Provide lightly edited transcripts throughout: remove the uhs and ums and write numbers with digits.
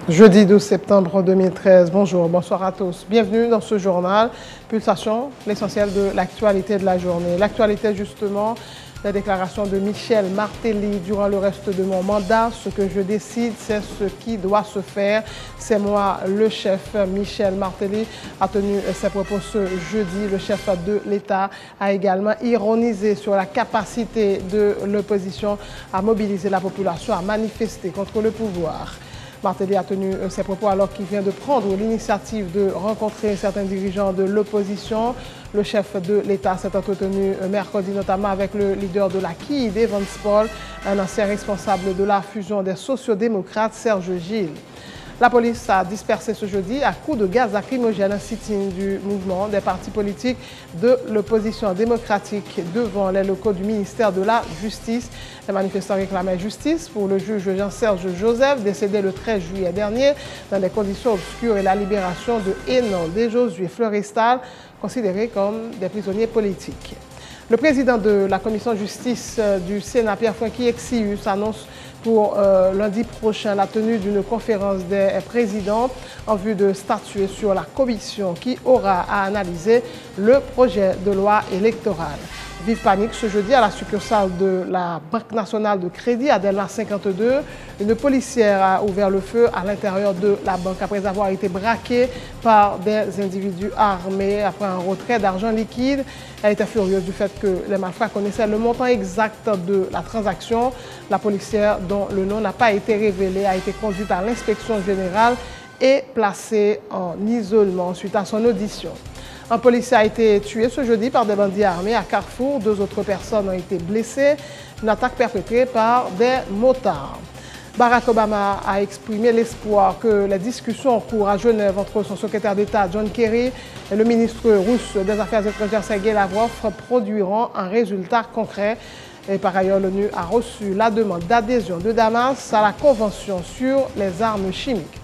Jeudi 12 septembre 2013, bonjour, bonsoir à tous. Bienvenue dans ce journal. Pulsation, l'essentiel de l'actualité de la journée. L'actualité justement, la déclaration de Michel Martelly durant le reste de mon mandat. Ce que je décide, c'est ce qui doit se faire. C'est moi, le chef. Michel Martelly a tenu ses propos ce jeudi. Le chef de l'État a également ironisé sur la capacité de l'opposition à mobiliser la population, à manifester contre le pouvoir. Martelly a tenu ses propos alors qu'il vient de prendre l'initiative de rencontrer certains dirigeants de l'opposition. Le chef de l'État s'est entretenu mercredi notamment avec le leader de la CID, Evans Paul, un ancien responsable de la fusion des sociodémocrates, Serge Gilles. La police a dispersé ce jeudi à coups de gaz lacrymogène un sit-in du mouvement des partis politiques de l'opposition démocratique devant les locaux du ministère de la Justice. Les manifestants réclamaient justice pour le juge Jean-Serge Joseph, décédé le 13 juillet dernier dans des conditions obscures, et la libération de Hénan, Desjosué, Fleurestal, considérés comme des prisonniers politiques. Le président de la commission de justice du Sénat, Pierre-Franqui Exius, annonce pour lundi prochain la tenue d'une conférence des présidents en vue de statuer sur la commission qui aura à analyser le projet de loi électorale. Vive panique ce jeudi à la succursale de la Banque nationale de crédit à Delma 52. Une policière a ouvert le feu à l'intérieur de la banque après avoir été braquée par des individus armés après un retrait d'argent liquide. Elle était furieuse du fait que les malfrats connaissaient le montant exact de la transaction. La policière, dont le nom n'a pas été révélé, a été conduite à l'inspection générale et placée en isolement suite à son audition. Un policier a été tué ce jeudi par des bandits armés à Carrefour. 2 autres personnes ont été blessées. Une attaque perpétrée par des motards. Barack Obama a exprimé l'espoir que les discussions en cours à Genève entre son secrétaire d'État John Kerry et le ministre russe des Affaires étrangères Sergei Lavrov produiront un résultat concret. Et par ailleurs, l'ONU a reçu la demande d'adhésion de Damas à la Convention sur les armes chimiques.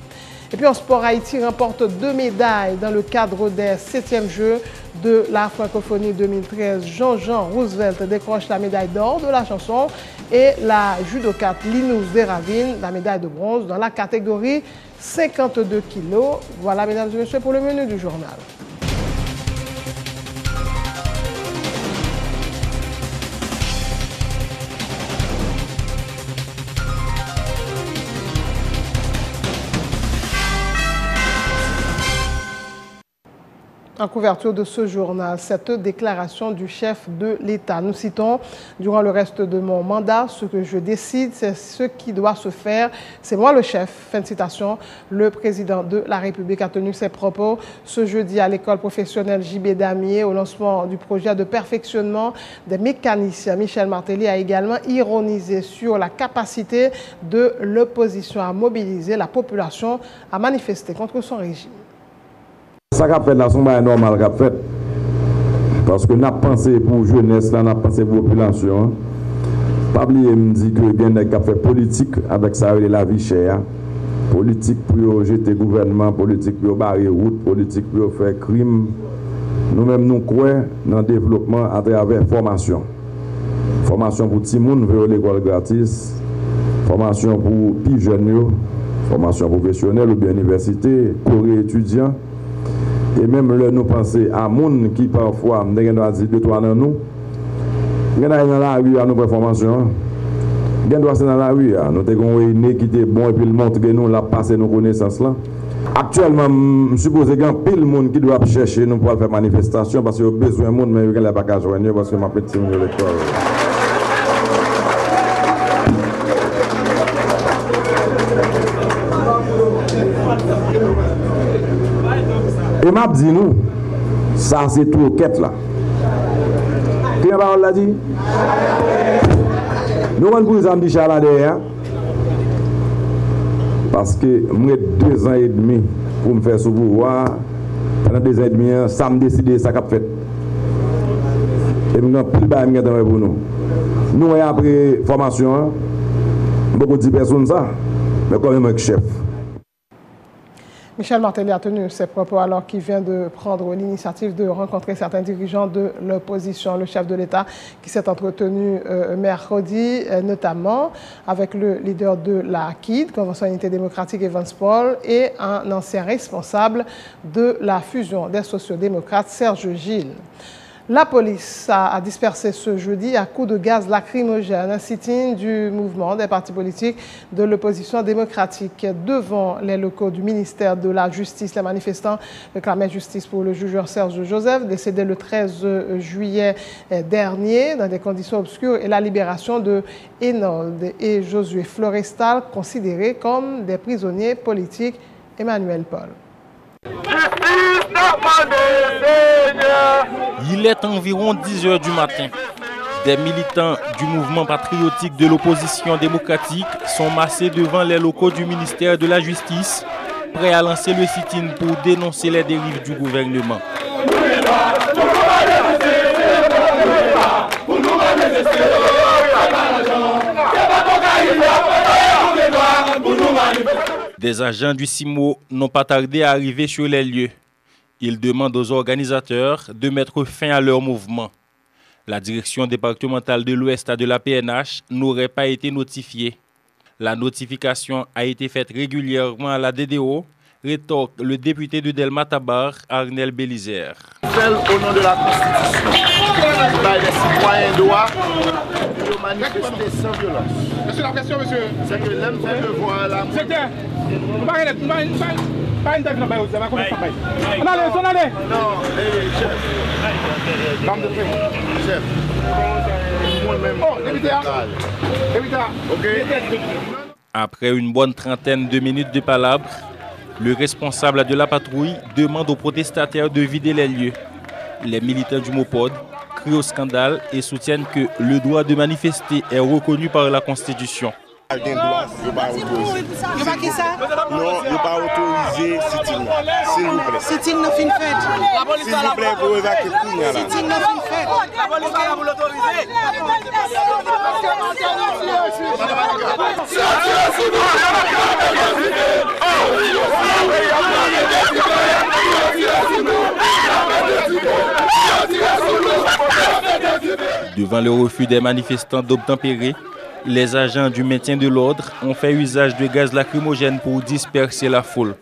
Et puis en sport, Haïti remporte 2 médailles dans le cadre des 7e Jeux de la francophonie 2013. Jean-Jean Roosevelt décroche la médaille d'or de la chanson et la judokate Linous Deravine la médaille de bronze dans la catégorie 52 kilos. Voilà, mesdames et messieurs, pour le menu du journal. En couverture de ce journal, cette déclaration du chef de l'État. Nous citons, durant le reste de mon mandat, ce que je décide, c'est ce qui doit se faire. C'est moi le chef. Fin de citation. Le président de la République a tenu ses propos ce jeudi à l'école professionnelle JB Damier au lancement du projet de perfectionnement des mécaniciens. Michel Martelly a également ironisé sur la capacité de l'opposition à mobiliser la population à manifester contre son régime. Ça qu'a fait là, c'est normal qu'a fait. Parce que nous avons pensé pour la jeunesse, nous avons pensé pour la population. Pas oublier, me dit que bien des fait politique avec ça, la vie chère. Politique pour jeter gouvernement, politique pour barrer route, politique pour faire crime. Nous-mêmes, nous croyons dans le développement à travers formation. Formation pour tout le monde vers l'école gratis. Formation pour les jeunes, formation professionnelle ou bien université, corps étudiants. Et même là, nous pensons à monde qui parfois, nous avons dit 2-3 dans nous. Nous sommes dans la rue à nos formations. Nous sommes dans la rue. Nous avons un qui était bon et puis le montre que nous avons passé nos connaissances là. Actuellement, je suppose qu'il y a pile de monde qui doit chercher nous pour faire manifestation parce qu'il y a besoin de monde, mais il n'y a pas qu'à joindre parce que ma petite électorale. Et m'a dit nous, ça c'est tout quête là. Qui l'a dit? Nous avons pour exemple dit là derrière. Parce que moi 2 ans et demi pour me faire sous pouvoir. Pendant 2 ans et demi, ça me décide ça qu'a fait. Et nous avons plus de temps pour nous. Nous après formation, beaucoup de personnes ça, mais quand même avec chef. Michel Martelly a tenu ses propos alors qu'il vient de prendre l'initiative de rencontrer certains dirigeants de l'opposition. Le chef de l'État qui s'est entretenu mercredi, notamment avec le leader de la CID, Convention Unité démocratique, Evans Paul, et un ancien responsable de la fusion des sociodémocrates, Serge Gilles. La police a dispersé ce jeudi à coups de gaz lacrymogène un sit-in du mouvement des partis politiques de l'opposition démocratique devant les locaux du ministère de la Justice. Les manifestants réclamaient justice pour le jugeur Serge Joseph, décédé le 13 juillet dernier dans des conditions obscures, et la libération de Enold et Josué Florestal, considérés comme des prisonniers politiques. Emmanuel Paul. Il est environ 10 h du matin. Des militants du mouvement patriotique de l'opposition démocratique sont massés devant les locaux du ministère de la Justice, prêts à lancer le sit-in pour dénoncer les dérives du gouvernement. Des agents du CIMO n'ont pas tardé à arriver sur les lieux. Ils demandent aux organisateurs de mettre fin à leur mouvement. La direction départementale de l'Ouest de la PNH n'aurait pas été notifiée. La notification a été faite régulièrement à la DDO, rétorque le député de Delma-Tabar, Arnel Bélizer. Seul au nom de la Constitution, les citoyens doivent manifester sans violence. Monsieur la question, monsieur. C'est que l'homme fait le voir là. Après une bonne trentaine de minutes de palabres, le responsable de la patrouille demande aux protestataires de vider les lieux. Les militants du MOPOD crient au scandale et soutiennent que le droit de manifester est reconnu par la Constitution. Non, il n'est pas autorisé, s'il vous plaît. Sit-in n'a fin fait. S'il vous plaît, vous évacuez tout. Sit-in n'a fin fait. La police va vous l'autoriser. Devant le refus des manifestants d'obtempérer, les agents du maintien de l'ordre ont fait usage de gaz lacrymogène pour disperser la foule.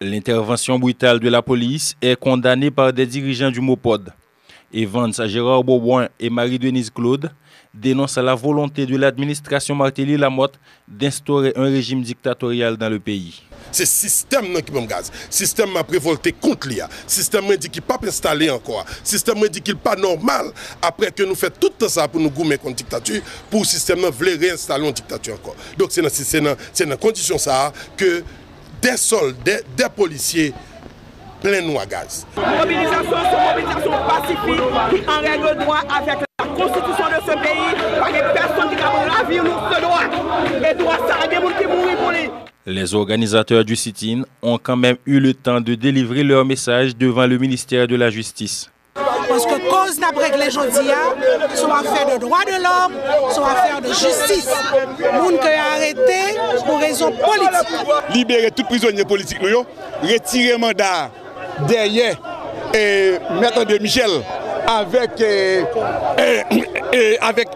L'intervention brutale de la police est condamnée par des dirigeants du MOPOD. Evans, Gérard Beauboin et Marie-Denise Claude dénoncent la volonté de l'administration Martelly Lamotte d'instaurer un régime dictatorial dans le pays. C'est le système qui me gaz. Le système m'a prévolté contre lui. Le système m'a dit qu'il n'est pas installé encore. Le système m'a dit qu'il n'est pas normal. Après que nous faisons tout ça pour nous goumer contre la dictature, pour le système veut réinstaller une dictature encore. Donc c'est dans la condition ça que des soldats, des policiers plein nous à gaz. Mobilisation, c'est une mobilisation pacifique qui en règle droit avec la constitution de ce pays. Parce que personne qui a la vie, nous ce droit. Et droit, ça a des gens qui mourent pour lui. Les organisateurs du sit-in ont quand même eu le temps de délivrer leur message devant le ministère de la Justice. Parce que cause n'a pas réglé aujourd'hui, soit affaire de droits de l'homme, soit affaire de justice. Moun qui a arrêté pour raison politique. Libérer tout prisonnier politique, retirer mandat derrière Maître de Michel avec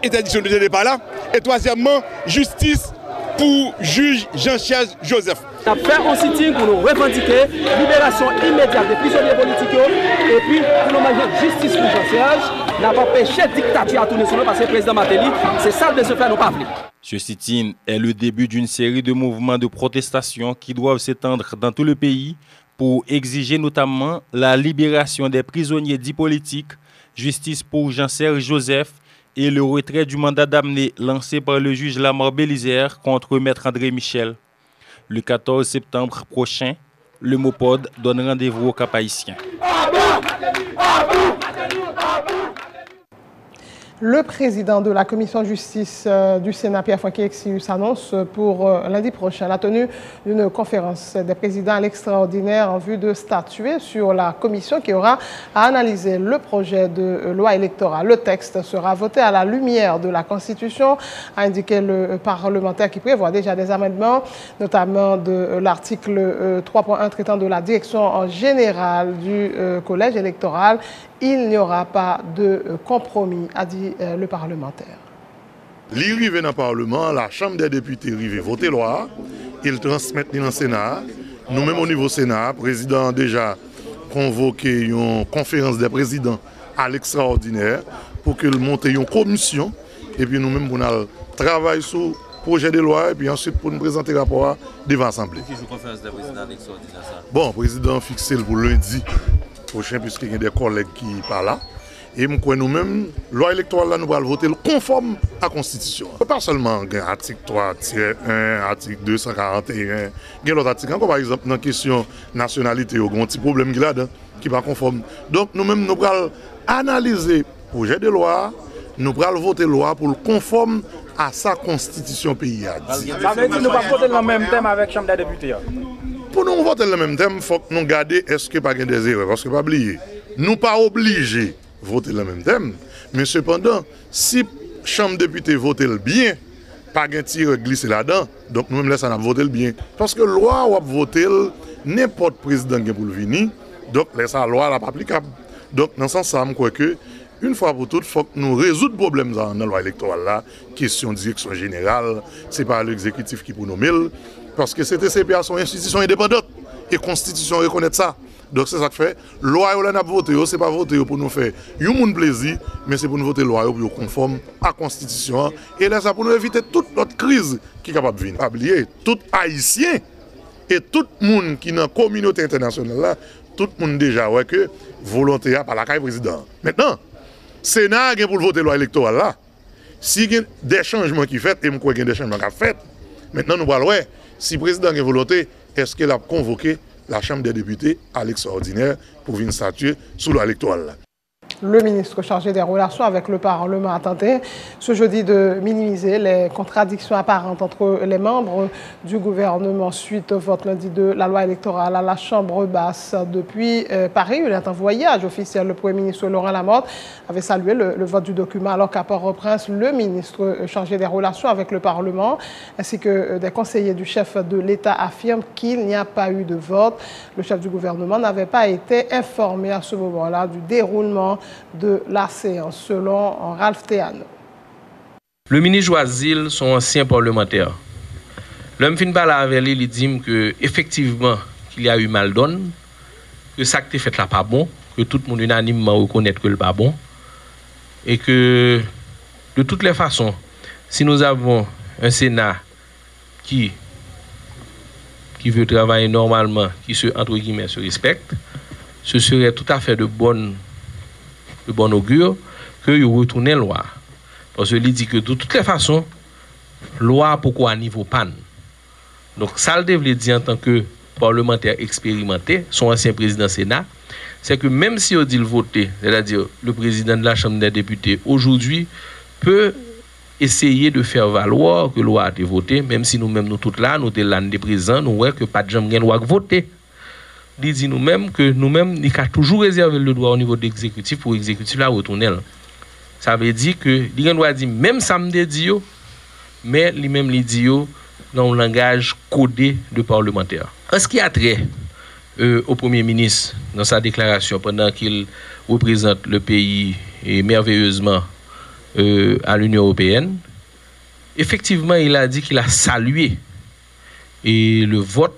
interdiction de départ là. Et troisièmement, justice pour juge Jean-Charles Joseph. On a fait un sit-in pour nous revendiquer libération immédiate des prisonniers politiques et puis pour nous demander justice pour Jean-Serge. N'a pas empêché la dictature à tourner sur nous parce que le président Martelly, c'est ça de se faire nos pavés. Ce sit-in est le début d'une série de mouvements de protestation qui doivent s'étendre dans tout le pays pour exiger notamment la libération des prisonniers dits politiques, justice pour Jean-Serge Joseph et le retrait du mandat d'amener lancé par le juge Lamar Bélizer contre Maître André Michel. Le 14 septembre prochain, le MOPOD donne rendez-vous aux Cap-Haïtiens. Le président de la commission de justice du Sénat, Pierre Foinquier-Exius, s'annonce pour lundi prochain la tenue d'une conférence des présidents à l'extraordinaire en vue de statuer sur la commission qui aura à analyser le projet de loi électorale. Le texte sera voté à la lumière de la Constitution, a indiqué le parlementaire qui prévoit déjà des amendements, notamment de l'article 3.1 traitant de la direction générale du collège électoral. Il n'y aura pas de compromis, a dit le parlementaire. L'arrivée dans le Parlement, la Chambre des députés arrive voter loi, ils transmettent dans le Sénat. Nous-mêmes au niveau Sénat, le président a déjà convoqué une conférence des présidents à l'extraordinaire pour que monte une commission et puis nous-mêmes on a travaillé sur le projet de loi et puis ensuite pour nous présenter le rapport devant l'Assemblée. Bon, le président a fixé pour lundi prochain puisqu'il y a des collègues qui parlent là. Et nous-mêmes, la loi électorale, nous allons voter conforme à la Constitution. Pas seulement l'article 3-1, article 241, il y a l'autre article, encore par exemple, dans la question nationalité, il y a un petit problème qui n'est pas conforme. Donc nous-mêmes, nous allons analyser le projet de loi, nous allons voter la loi pour le conforme à sa Constitution pays. Ça veut dire que nous ne pouvons pas voter le même thème avec la Chambre des députés. Pour nous voter le même thème, il faut que nous gardions est-ce qu'il n'y a pas des erreurs. Parce que pas oublier, nous ne sommes pas obligés voter le même thème, mais cependant, si la Chambre des députés vote le bien, pas de tir glisser là-dedans, donc nous-mêmes laissons voter le bien. Parce que la loi va voter n'importe président qui pour le venir, donc la loi n'est pas applicable. Donc dans ce sens, je crois que une fois pour toutes, il faut que nous résoudre le problème dans la loi électorale là, question de direction générale, ce n'est pas l'exécutif qui pour nommer, parce que CTCPA sont une institution indépendante et la Constitution reconnaît ça. Donc c'est ça que fait. Loi on a voté, ce n'est pas voter pour nous faire un plaisir, mais c'est pour nous voter loi pour conforme à la Constitution. Et là, ça pour nous éviter toute notre crise qui est capable de venir. Pas oublier, tout Haïtien et tout le monde qui est dans la communauté internationale, là, tout le monde déjà ouais que volonté par la caille président. Maintenant, le Sénat a pour voter loi électorale là. S'il y a des changements qui fait, et je crois qu'il y a des changements qui fait, maintenant nous allons voir si le président a volonté, est-ce qu'il a convoqué la Chambre des députés à l'extraordinaire pour venir statuer sur la loi électorale. Le ministre chargé des relations avec le Parlement a tenté ce jeudi de minimiser les contradictions apparentes entre les membres du gouvernement suite au vote lundi de la loi électorale à la Chambre basse. Depuis Paris, il est en voyage officiel. Le Premier ministre Laurent Lamotte avait salué le vote du document, alors qu'à Port-au-Prince, le ministre chargé des relations avec le Parlement ainsi que des conseillers du chef de l'État affirment qu'il n'y a pas eu de vote. Le chef du gouvernement n'avait pas été informé à ce moment-là du déroulement de la séance, selon Ralph Théano. Le ministre Joisil, son ancien parlementaire. L'homme fin parler avec lui, il dit qu'effectivement, qu'il y a eu mal donne, que ça qui est fait là pas bon, que tout le monde unanimement reconnaît que le pas bon, et que de toutes les façons, si nous avons un Sénat qui veut travailler normalement, qui entre guillemets se respecte, ce serait tout à fait de bon augure que vous retournez la loi. Parce qu'il dit que de toutes les façons, loi pourquoi à niveau panne. Donc ça le devait dire en tant que parlementaire expérimenté, son ancien président Sénat, c'est que même si on dit le voter, c'est-à-dire le président de la Chambre des députés aujourd'hui peut essayer de faire valoir que la loi a été votée, même si nous-mêmes nous tous là, nous sommes là des présents, nous voyons que pas de jamais loi voter. Il dit nous-mêmes que nous-mêmes, nous avons toujours réservé le droit au niveau de l'exécutif pour l'exécutif là retourner. Ça veut dire que il doit dire même samedi dit mais lui-même il dit dans un langage codé de parlementaire. En ce qui a trait au Premier ministre dans sa déclaration pendant qu'il représente le pays merveilleusement à l'Union européenne, effectivement il a dit qu'il a salué le vote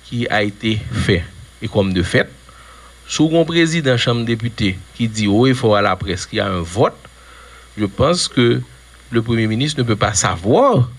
qui a été fait. Et comme de fait, sous un président de la Chambre des députés qui dit haut et fort à la presse qu'il y a un vote, je pense que le Premier ministre ne peut pas savoir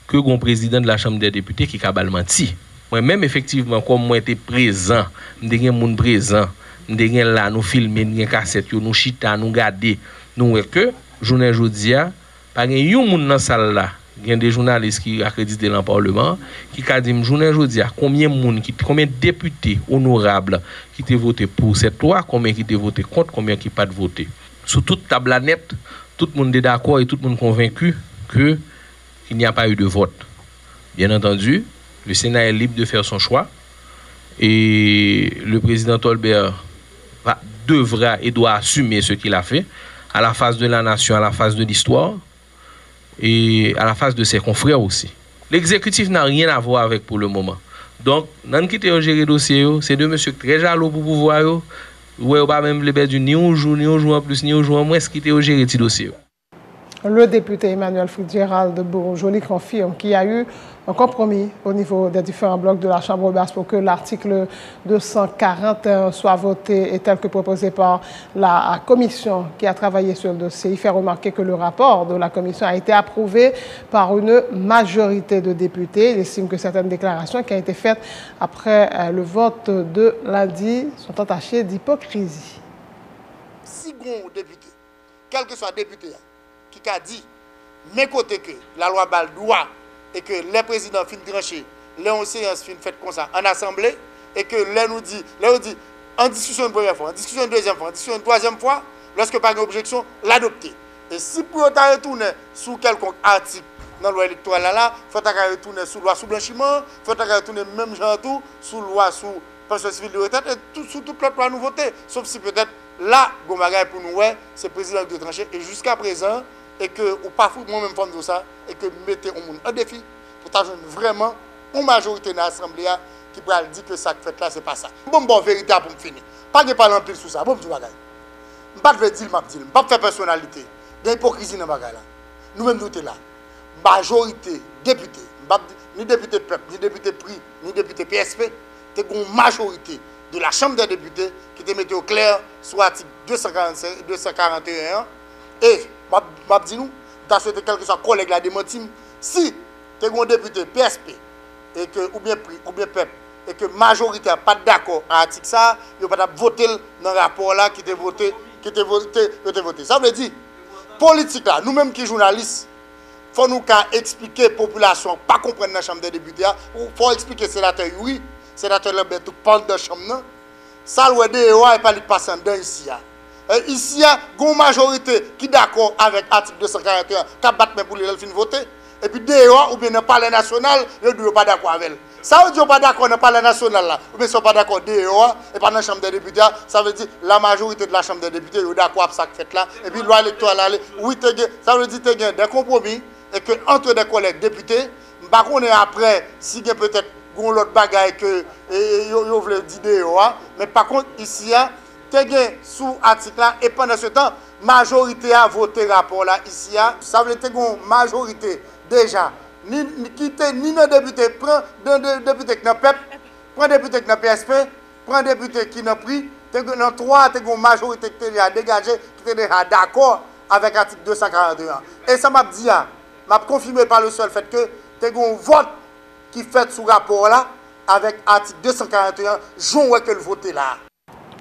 que un président de la Chambre des députés qui a menti. Moi-même, effectivement, comme moi j'étais présent, m'déguen moun présent, m'déguen là, nous filmer, m'déguen cassette, nous chita, nous garder, nous voyons que, journée jodia, pas yon moun dans salle là. Il y a des journalistes qui accréditent dans le Parlement qui ont dit journée aujourd'hui combien de députés honorables qui ont voté pour cette loi, combien qui ont voté contre, combien qui n'ont pas voté. Sous toute table nette, tout le monde est d'accord et tout le monde convaincu qu'il n'y a pas eu de vote. Bien entendu, le Sénat est libre de faire son choix et le président Tolbert devra et doit assumer ce qu'il a fait à la face de la nation, à la face de l'histoire et à la face de ses confrères aussi. L'exécutif n'a rien à voir avec pour le moment. Donc, nous qui avons géré le dossier, c'est deux monsieur très jaloux pour pouvoir. Ou pas même les perdre ni un jour en plus, ni un jour en moins, qui ont géré ce dossier. Le député Emmanuel Fitzgerald de Bourjoli confirme qu'il y a eu un compromis au niveau des différents blocs de la Chambre basse pour que l'article 241 soit voté et tel que proposé par la commission qui a travaillé sur le dossier. Il fait remarquer que le rapport de la commission a été approuvé par une majorité de députés. Il estime que certaines déclarations qui ont été faites après le vote de lundi sont entachées d'hypocrisie. Si un député, quel que soit député, qui a dit, mais côté que la loi balle droit et que les présidents finissent trancher, les séances finissent faites comme ça en assemblée, et que les nous dit en discussion une première fois, en discussion une deuxième fois, en discussion une troisième fois, lorsque pas d'objection, l'adopter. Et si pour autant retourner sous quelconque article dans la loi électorale là, il faut retourner sous loi sous blanchiment, il faut retourner même genre tout sous loi sous pension civile de retraite et sous toute l'autre loi nouveauté, sauf si peut-être là, Gomagay pour nous, c'est le président qui doit trancher. Et jusqu'à présent, et que, ou pas foutre moi-même femme de ça, et que mettez au monde un défi pour t'ajoute vraiment une majorité dans l'Assemblée qui pourra dire que ça fait là, c'est pas ça. Bon, vérité pour me finir. Pas de parler en pile sur ça. Bon, tu vas gagner. Je ne vais pas dire, je ne vais pas faire personnalité. Il y a hypocrisie dans le bagage là. Nous-mêmes, nous sommes là. Majorité, député, ni député peuple, ni député PRI, ni député PSP, c'est une majorité de la Chambre des députés qui te mette au clair sur l'article 241. Et, je dis nous, dans ce quel que soit collègue là démenti, si tu es un député PSP, et que, ou bien PRI, ou bien peuple, et que la majorité n'a pas d'accord avec l'article ça, il n'y a pas voté dans le rapport là qui était voté. Ça veut dire, politique là, nous-mêmes qui journalistes, il faut nous expliquer à la population, pas comprendre dans la Chambre des députés, il faut expliquer au sénateur oui, sénateur Lambert, tout parle de la Chambre. Ça, le DEA n'est pas le passant dedans ici. Ici, il y a une majorité qui est d'accord avec l'article 241, qui a battu pour les voter. Et puis DEA, ou bien le Palais national, ils ne sont pas d'accord avec elle. Ça veut dire qu'ils ne sont pas d'accord dans le Palais national, là, ou bien ils ne sont pas d'accord DEA, et pas dans la Chambre des députés, ça veut dire la majorité de la Chambre des députés est d'accord avec ça qui fait là. Et puis la loi électorale, oui, ça veut dire qu'il y a des compromis, et que entre des collègues députés, par contre, après, si il y a peut-être l'autre bagaille que vous voulez dire, mais par contre, ici, sous l'article là, et pendant ce temps, majorité a voté rapport là, ici, ça veut dire une majorité déjà, ni nos députés, prend un député qui n'a pas PEP, prend un député qui n'a PSP, prend un député qui n'a pris, dans trois, une majorité qui est dégagée, qui est déjà d'accord avec l'article 241. Et ça m'a dit, m'a confirmé par le seul fait que tu as un vote qui fait sous rapport là, avec l'article 241, je vois que le vote est là.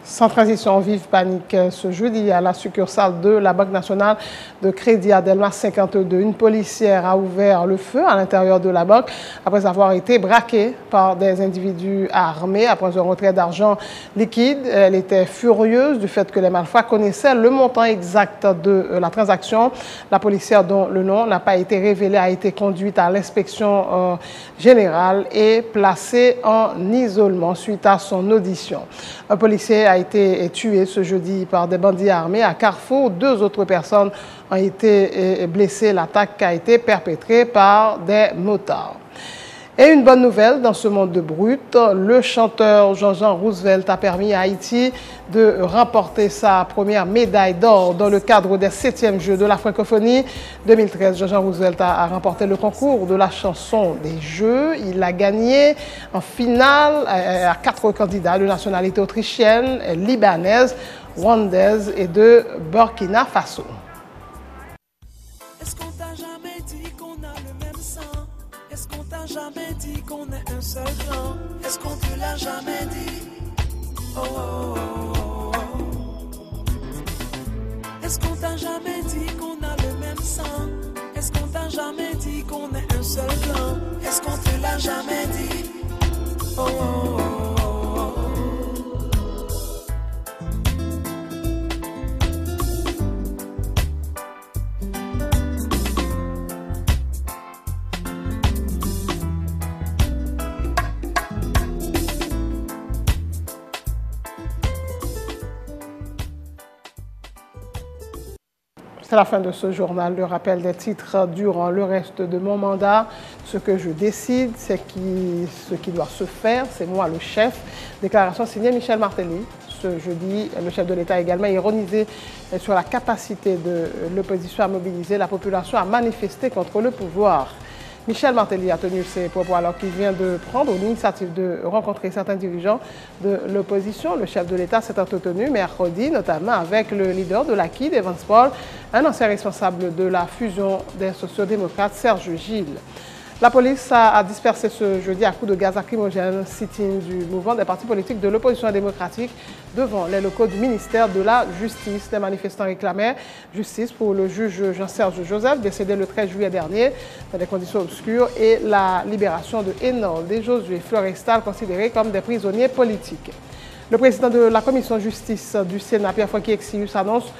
Sans transition, vive panique ce jeudi à la succursale de la Banque nationale de crédit à Delmas 52. Une policière a ouvert le feu à l'intérieur de la banque après avoir été braquée par des individus armés après un retrait d'argent liquide. Elle était furieuse du fait que les malfrats connaissaient le montant exact de la transaction. La policière, dont le nom n'a pas été révélé, a été conduite à l'inspection générale et placée en isolement suite à son audition. Un policier a été tué ce jeudi par des bandits armés à Carrefour. 2 autres personnes ont été blessées. L'attaque a été perpétrée par des motards. Et une bonne nouvelle dans ce monde de brut, le chanteur Jean-Jean Roosevelt a permis à Haïti de remporter sa première médaille d'or dans le cadre des 7e Jeux de la francophonie 2013. Jean-Jean Roosevelt a remporté le concours de la chanson des Jeux. Il a gagné en finale à 4 candidats de nationalité autrichienne, libanaise, rwandaise et de Burkina Faso. Est-ce qu'on t'a jamais dit qu'on a le même sang? Est-ce qu'on t'a jamais dit qu'on est un seul clan? Est-ce qu'on te l'a jamais dit? Oh, oh, oh, oh. Est-ce qu'on t'a jamais dit qu'on a le même sang? Est-ce qu'on t'a jamais dit qu'on est un seul clan? Est-ce qu'on te l'a jamais dit? Oh, oh, oh, oh. C'est la fin de ce journal. Le rappel des titres durant le reste de mon mandat. Ce que je décide, c'est ce qui doit se faire. C'est moi le chef. Déclaration signée Michel Martelly. Ce jeudi, le chef de l'État a également ironisé sur la capacité de l'opposition à mobiliser la population à manifester contre le pouvoir. Michel Martelly a tenu ses propos alors qu'il vient de prendre l'initiative de rencontrer certains dirigeants de l'opposition. Le chef de l'État s'est entretenu mercredi, notamment avec le leader de l'AKID, Evans Paul, un ancien responsable de la fusion des sociodémocrates, Serge Gilles. La police a dispersé ce jeudi à coups de gaz lacrymogène, sit-in du mouvement des partis politiques de l'opposition démocratique devant les locaux du ministère de la Justice. Les manifestants réclamaient justice pour le juge Jean-Serge Joseph, décédé le 13 juillet dernier dans des conditions obscures, et la libération de Enold et Josué Florestal, considérés comme des prisonniers politiques. Le président de la commission justice du Sénat, Pierre-Franck Exius, annonce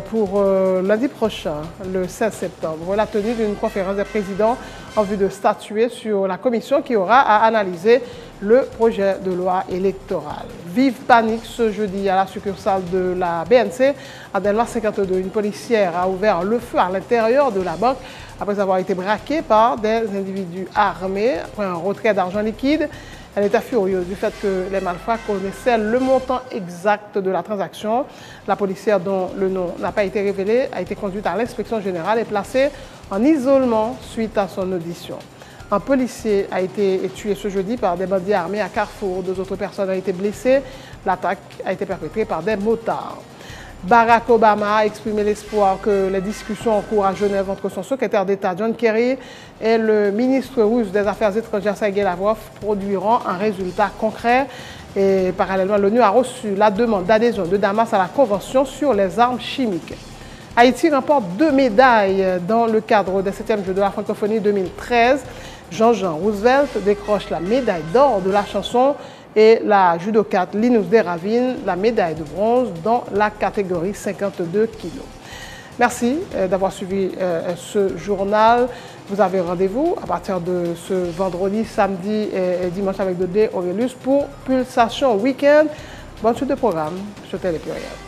pour lundi prochain, le 16 septembre, la tenue d'une conférence des présidents en vue de statuer sur la commission qui aura à analyser le projet de loi électoral. Vive panique ce jeudi à la succursale de la BNC à Delmar 52. Une policière a ouvert le feu à l'intérieur de la banque après avoir été braquée par des individus armés après un retrait d'argent liquide. Elle était furieuse du fait que les malfrats connaissaient le montant exact de la transaction. La policière, dont le nom n'a pas été révélé, a été conduite à l'inspection générale et placée en isolement suite à son audition. Un policier a été tué ce jeudi par des bandits armés à Carrefour. 2 autres personnes ont été blessées. L'attaque a été perpétrée par des motards. Barack Obama a exprimé l'espoir que les discussions en cours à Genève entre son secrétaire d'État John Kerry et le ministre russe des Affaires étrangères Sergei Lavrov produiront un résultat concret. Et parallèlement, l'ONU a reçu la demande d'adhésion de Damas à la Convention sur les armes chimiques. Haïti remporte 2 médailles dans le cadre des 7e Jeux de la francophonie 2013. Jean-Jean Roosevelt décroche la médaille d'or de la chanson et la judokate Linus Deravine la médaille de bronze dans la catégorie 52 kg. Merci d'avoir suivi ce journal. Vous avez rendez-vous à partir de ce vendredi, samedi et dimanche avec Dodé Aurelius pour Pulsation Week-end. Bonne suite de programme sur Télé Pluriel.